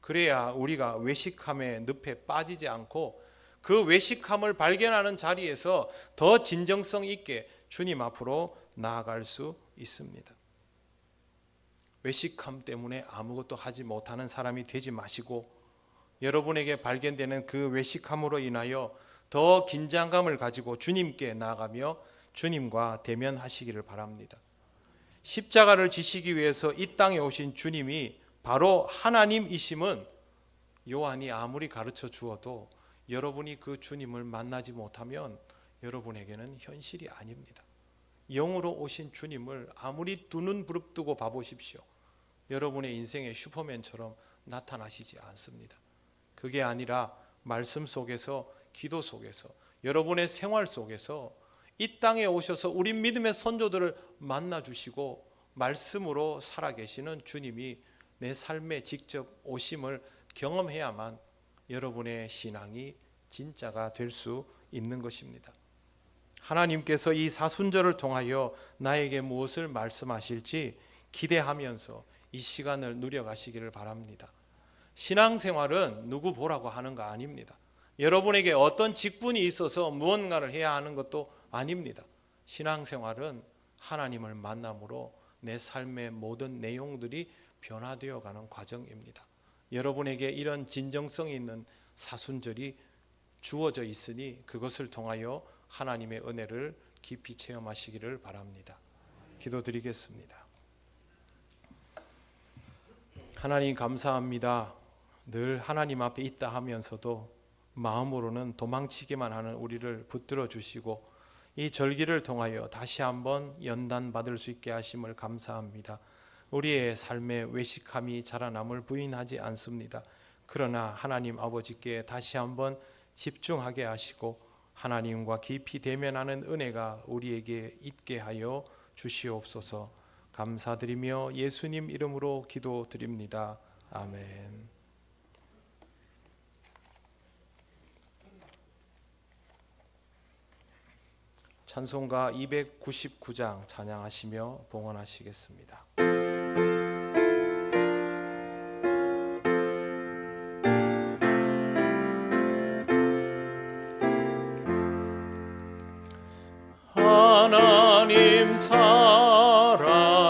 그래야 우리가 외식함의 늪에 빠지지 않고 그 외식함을 발견하는 자리에서 더 진정성 있게 주님 앞으로 나아갈 수 있습니다. 외식함 때문에 아무것도 하지 못하는 사람이 되지 마시고 여러분에게 발견되는 그 외식함으로 인하여 더 긴장감을 가지고 주님께 나아가며 주님과 대면하시기를 바랍니다. 십자가를 지시기 위해서 이 땅에 오신 주님이 바로 하나님이심은 요한이 아무리 가르쳐 주어도 여러분이 그 주님을 만나지 못하면 여러분에게는 현실이 아닙니다. 영으로 오신 주님을 아무리 두 눈 부릅뜨고 봐보십시오. 여러분의 인생의 슈퍼맨처럼 나타나시지 않습니다. 그게 아니라 말씀 속에서, 기도 속에서, 여러분의 생활 속에서 이 땅에 오셔서 우리 믿음의 선조들을 만나주시고 말씀으로 살아계시는 주님이 내 삶에 직접 오심을 경험해야만 여러분의 신앙이 진짜가 될 수 있는 것입니다. 하나님께서 이 사순절을 통하여 나에게 무엇을 말씀하실지 기대하면서 이 시간을 누려가시기를 바랍니다. 신앙생활은 누구 보라고 하는 거 아닙니다. 여러분에게 어떤 직분이 있어서 무언가를 해야 하는 것도 아닙니다. 신앙생활은 하나님을 만남으로 내 삶의 모든 내용들이 변화되어 가는 과정입니다. 여러분에게 이런 진정성이 있는 사순절이 주어져 있으니 그것을 통하여 하나님의 은혜를 깊이 체험하시기를 바랍니다. 기도드리겠습니다. 하나님 감사합니다. 늘 하나님 앞에 있다 하면서도 마음으로는 도망치기만 하는 우리를 붙들어 주시고 이 절기를 통하여 다시 한번 연단 받을 수 있게 하심을 감사합니다. 우리의 삶의 외식함이 자라남을 부인하지 않습니다. 그러나 하나님 아버지께 다시 한번 집중하게 하시고 하나님과 깊이 대면하는 은혜가 우리에게 있게 하여 주시옵소서. 감사드리며 예수님 이름으로 기도드립니다. 아멘. 찬송가 299장 찬양하시며 봉헌하시겠습니다. 하나님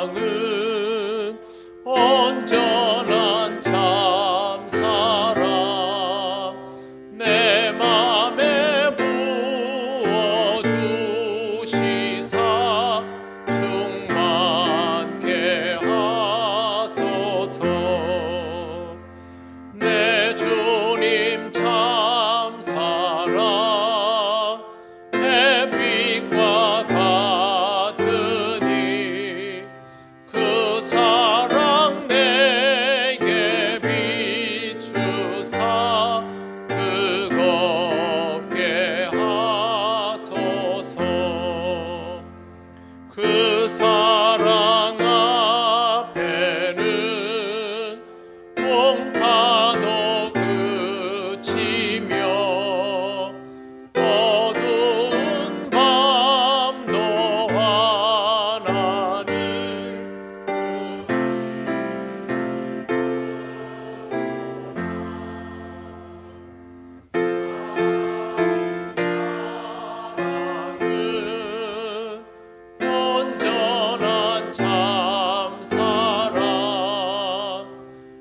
사랑은 온전한 참 사랑 내 맘에 부어 주시사 충만케 하소서. 내 주님 참 사랑 햇빛과 같으니 그 사랑 내게 비추사 뜨겁게 하소서. 그 사랑 앞에는 풍파도 그치며 어두운 밤도 환하니 사랑은 온전한 참 사랑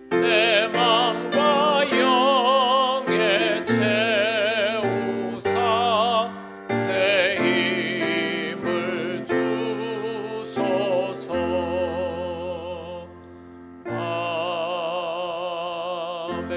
내 맘과 영에 채우사 새 힘을 주소서. 아멘.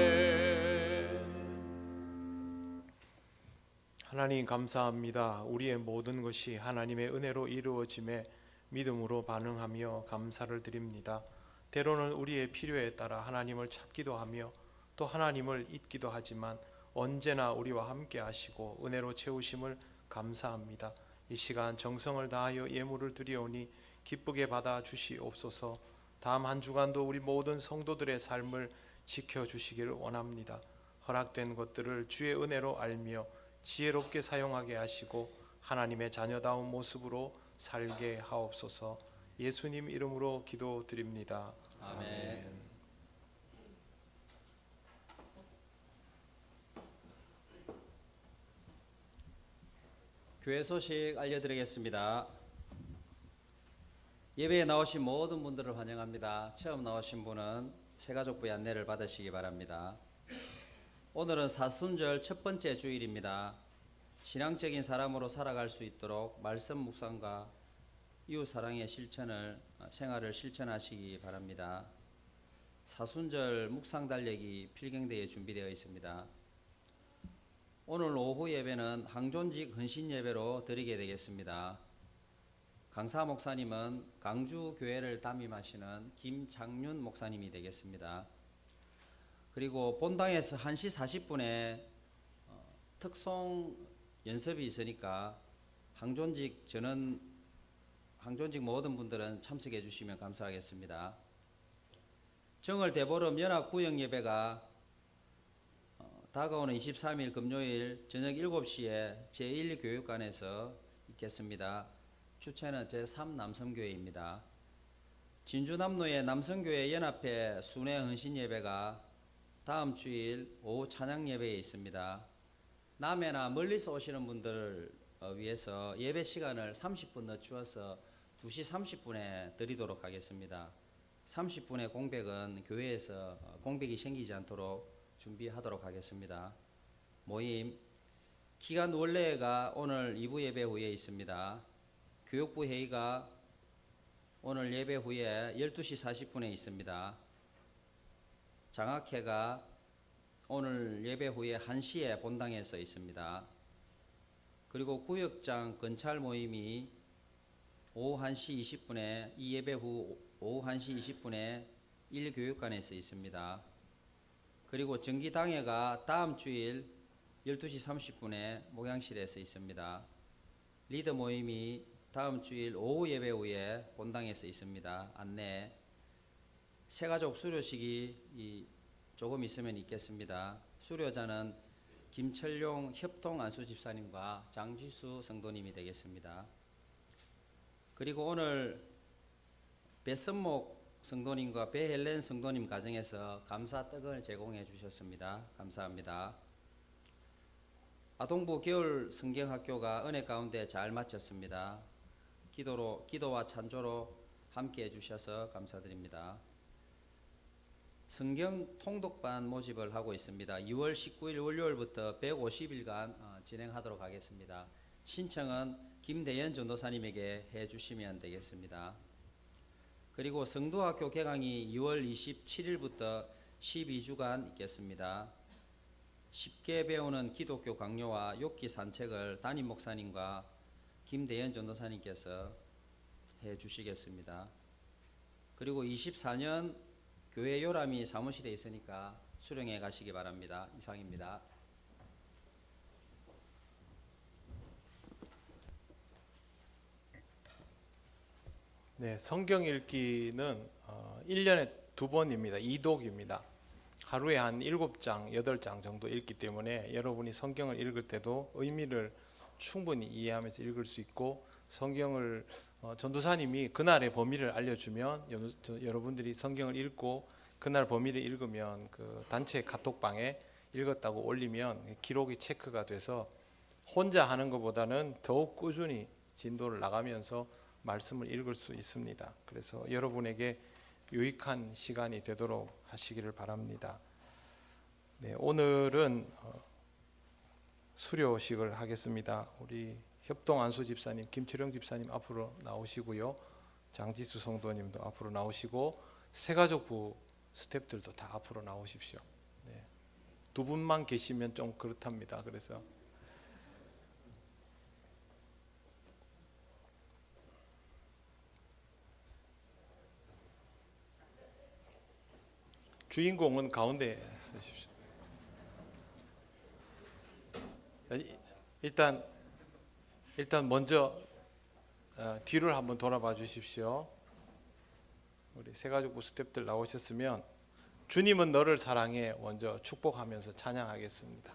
하나님 감사합니다. 우리의 모든 것이 하나님의 은혜로 이루어짐에 믿음으로 반응하며 감사를 드립니다. 때로는 우리의 필요에 따라 하나님을 찾기도 하며 또 하나님을 잊기도 하지만 언제나 우리와 함께 하시고 은혜로 채우심을 감사합니다. 이 시간 정성을 다하여 예물을 드리오니 기쁘게 받아 주시옵소서. 다음 한 주간도 우리 모든 성도들의 삶을 지켜주시기를 원합니다. 허락된 것들을 주의 은혜로 알며 지혜롭게 사용하게 하시고 하나님의 자녀다운 모습으로 살게 하옵소서. 예수님 이름으로 기도드립니다. 아멘. 교회 소식 알려드리겠습니다. 예배에 나오신 모든 분들을 환영합니다. 처음 나오신 분은 새가족부의 안내를 받으시기 바랍니다. 오늘은 사순절 첫 번째 주일입니다. 신앙적인 사람으로 살아갈 수 있도록 말씀 묵상과 이웃 사랑의 생활을 실천하시기 바랍니다. 사순절 묵상 달력이 필경대에 준비되어 있습니다. 오늘 오후 예배는 항존직 헌신 예배로 드리게 되겠습니다. 강사 목사님은 강주 교회를 담임하시는 김장윤 목사님이 되겠습니다. 그리고 본당에서 1시 40분에 특송 연습이 있으니까 항존직 모든 분들은 참석해 주시면 감사하겠습니다. 정월 대보름 연합 구역 예배가 다가오는 23일 금요일 저녁 7시에 제1교육관에서 있겠습니다. 주체는 제3남성교회입니다. 진주남로의 남성교회 연합회 순회 헌신 예배가 다음 주일 오후 찬양 예배에 있습니다. 남해나 멀리서 오시는 분들을 위해서 예배 시간을 30분 늦추어서 2시 30분에 드리도록 하겠습니다. 30분의 공백은 교회에서 공백이 생기지 않도록 준비하도록 하겠습니다. 모임 기간 원래가 오늘 2부 예배 후에 있습니다. 교육부 회의가 오늘 예배 후에 12시 40분에 있습니다. 장학회가 오늘 예배 후에 1시에 본당에서 있습니다. 그리고 구역장 건찰 모임이 오후 1시 20분에 이 예배 후 오후 1시 20분에 1교육관에서 있습니다. 그리고 정기당회가 다음 주일 12시 30분에 목양실에서 있습니다. 리더 모임이 다음 주일 오후 예배 후에 본당에서 있습니다. 안내. 새가족 수료식이 조금 있으면 있겠습니다. 수료자는 김철용 협동 안수 집사님과 장지수 성도님이 되겠습니다. 그리고 오늘 배선목 성도님과 배헬렌 성도님 가정에서 감사 떡을 제공해 주셨습니다. 감사합니다. 아동부 겨울 성경학교가 은혜 가운데 잘 마쳤습니다. 기도와 찬조로 함께 해주셔서 감사드립니다. 성경 통독반 모집을 하고 있습니다. 2월 19일 월요일부터 150일간 진행하도록 하겠습니다. 신청은 김대현 전도사님에게 해주시면 되겠습니다. 그리고 성도학교 개강이 2월 27일부터 12주간 있겠습니다. 쉽게 배우는 기독교 강요와 욥기 산책을 담임 목사님과 김대현 전도사님께서 해주시겠습니다. 그리고 24년 교회 요람이 사무실에 있으니까 수령해 가시기 바랍니다. 이상입니다. 네, 성경 읽기는 1년에 2번입니다. 이독입니다. 하루에 한 7장, 8장 정도 읽기 때문에 여러분이 성경을 읽을 때도 의미를 충분히 이해하면서 읽을 수 있고, 성경을 전도사님이 그날의 범위를 알려주면 여러분들이 성경을 읽고 그날 범위를 읽으면 그 단체 카톡방에 읽었다고 올리면 기록이 체크가 돼서 혼자 하는 것보다는 더욱 꾸준히 진도를 나가면서 말씀을 읽을 수 있습니다. 그래서 여러분에게 유익한 시간이 되도록 하시기를 바랍니다. 네, 오늘은 수료식을 하겠습니다. 우리 협동 안수 집사님, 김철영 집사님 앞으로 나오시고요. 장지수 성도님도 앞으로 나오시고 새가족부 스태프들도 다 앞으로 나오십시오. 네. 두 분만 계시면 좀 그렇답니다. 그래서 주인공은 가운데 서십시오. 일단 먼저 뒤를 한번 돌아봐 주십시오. 우리 새가족부 스태프들 나오셨으면 주님은 너를 사랑해 먼저 축복하면서 찬양하겠습니다.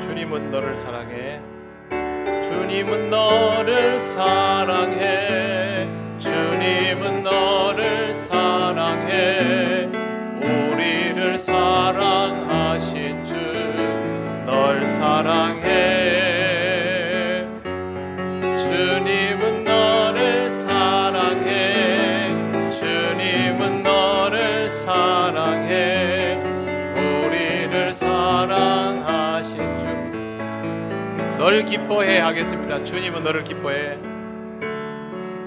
주님은 너를 사랑해. 주님은 너를 사랑해. 주님은 너를 사랑해. 우리를 사랑하신 주 널 사랑해. 주님은 너를 사랑해. 주님은 너를 사랑해. 우리를 사랑하신 주 널 기뻐해 하겠습니다. 주님은 너를 기뻐해.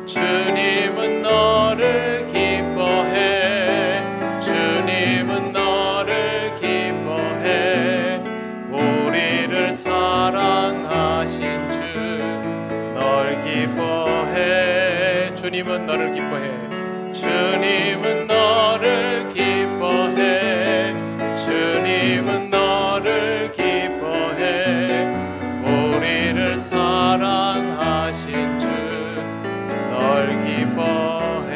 주님은 너를 기뻐해. 주님은 너를 기뻐해. 우리를 사랑하신 주 널 기뻐해. 주님은 너를 기뻐해. 주님은 너를 기뻐해. 주님은 너를 기뻐해. 우리를 사랑하신 주 널 기뻐해.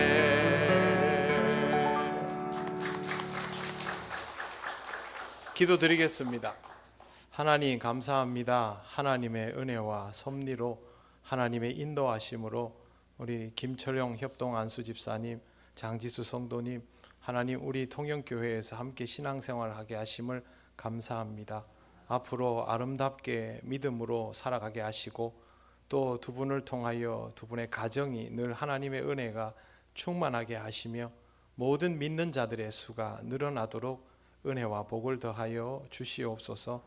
기도드리겠습니다. 하나님 감사합니다. 하나님의 은혜와 섭리로 하나님의 인도하심으로 우리 김철용 협동 안수 집사님, 장지수 성도님, 하나님 우리 통영교회에서 함께 신앙생활하게 하심을 감사합니다. 앞으로 아름답게 믿음으로 살아가게 하시고 또 두 분을 통하여 두 분의 가정이 늘 하나님의 은혜가 충만하게 하시며 모든 믿는 자들의 수가 늘어나도록 은혜와 복을 더하여 주시옵소서.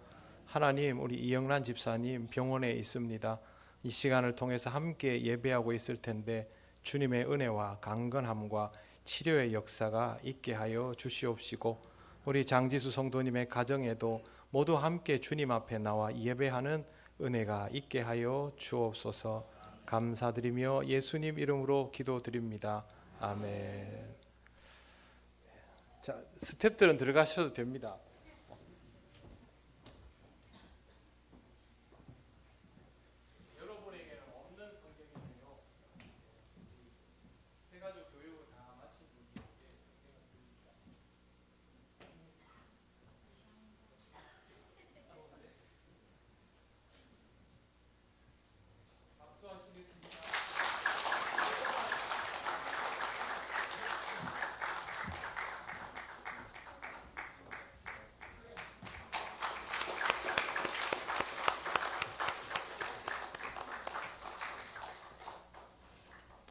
하나님 우리 이영란 집사님 병원에 있습니다. 이 시간을 통해서 함께 예배하고 있을 텐데 주님의 은혜와 강건함과 치료의 역사가 있게 하여 주시옵시고 우리 장지수 성도님의 가정에도 모두 함께 주님 앞에 나와 예배하는 은혜가 있게 하여 주옵소서. 감사드리며 예수님 이름으로 기도드립니다. 아멘. 자, 스태프들은 들어가셔도 됩니다. 여러분에게는 없는 성경이네요. 세 가족 교육을 다 마친 분들에게 박수하시겠습니다.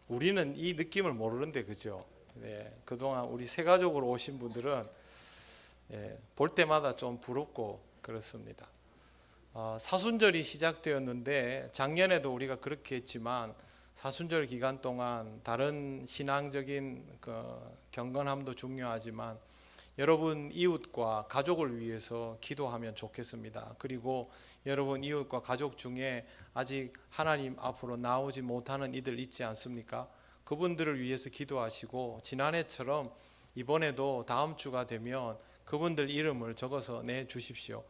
우리는 이 느낌을 모르는데 그죠? 네, 그동안 우리 세 가족으로 오신 분들은 볼 때마다 좀 부럽고 그렇습니다. 사순절이 시작되었는데 작년에도 우리가 그렇게 했지만 사순절 기간 동안 다른 신앙적인 경건함도 중요하지만 여러분 이웃과 가족을 위해서 기도하면 좋겠습니다. 그리고 여러분 이웃과 가족 중에 아직 하나님 앞으로 나오지 못하는 이들 있지 않습니까? 그분들을 위해서 기도하시고 지난해처럼 이번에도 다음 주가 되면 그분들 이름을 적어서 내주십시오.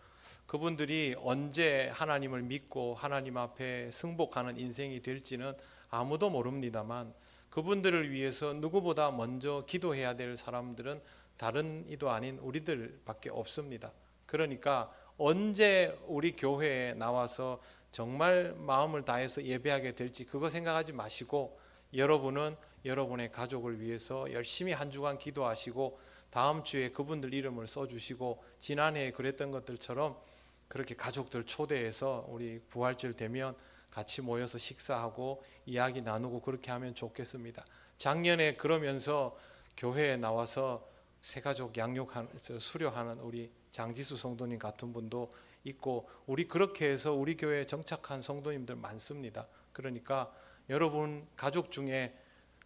그분들이 언제 하나님을 믿고 하나님 앞에 승복하는 인생이 될지는 아무도 모릅니다만 그분들을 위해서 누구보다 먼저 기도해야 될 사람들은 다른 이도 아닌 우리들밖에 없습니다. 그러니까 언제 우리 교회에 나와서 정말 마음을 다해서 예배하게 될지 그거 생각하지 마시고 여러분은 여러분의 가족을 위해서 열심히 한 주간 기도하시고 다음 주에 그분들 이름을 써주시고 지난해에 그랬던 것들처럼 그렇게 가족들 초대해서 우리 부활절 되면 같이 모여서 식사하고 이야기 나누고 그렇게 하면 좋겠습니다. 작년에 그러면서 교회에 나와서 새가족 양육하면서 수료하는 우리 장지수 성도님 같은 분도 있고 우리 그렇게 해서 우리 교회에 정착한 성도님들 많습니다. 그러니까 여러분 가족 중에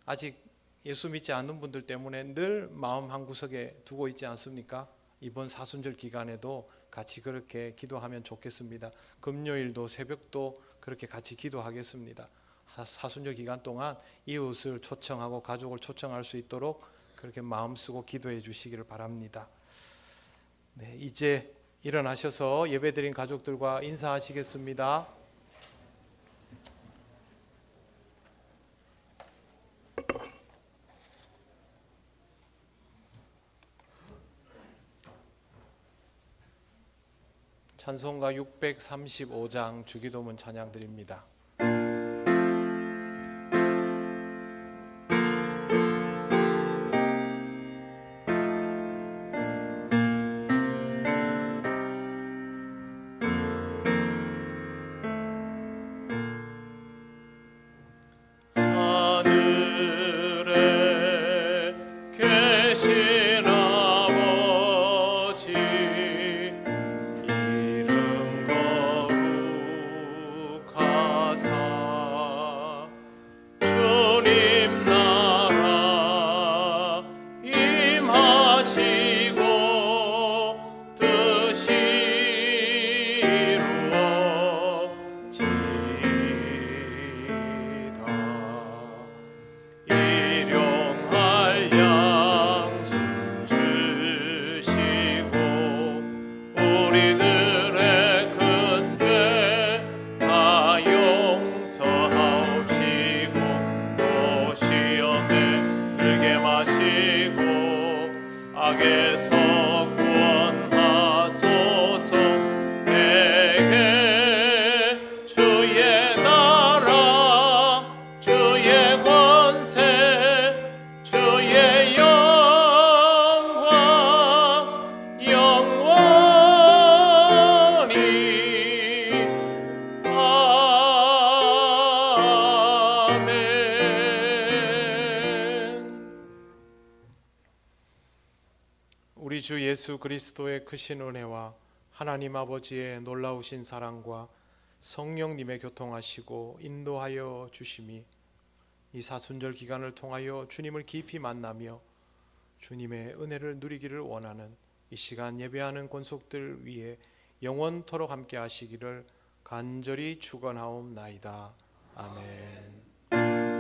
아직 예수 믿지 않는 분들 때문에 늘 마음 한구석에 두고 있지 않습니까? 이번 사순절 기간에도 같이 그렇게 기도하면 좋겠습니다. 금요일도 새벽도 그렇게 같이 기도하겠습니다. 사순절 기간 동안 이웃을 초청하고 가족을 초청할 수 있도록 그렇게 마음 쓰고 기도해 주시기를 바랍니다. 네, 이제 일어나셔서 예배드린 가족들과 인사하시겠습니다. 찬송가 635장 주기도문 찬양드립니다. 하늘에 계신 아버지 이름 거룩하사 주님 나라 임하시고 뜻이 이루어지이다. 일용할 양식 주시고 우리들의 큰 죄 다 용서하옵시고 또 시험에 들게 마시고 악에서 구원하소서. 내게 주의 나라 주의 권세 주의 영광 영원히 아멘. 우리 주 예수 그리스도의 크신 은혜와 하나님 아버지의 놀라우신 사랑과 성령님의 교통하시고 인도하여 주심이 이 사순절 기간을 통하여 주님을 깊이 만나며 주님의 은혜를 누리기를 원하는 이 시간 예배하는 권속들 위해 영원토록 함께 하시기를 간절히 축원하옵나이다. 아멘.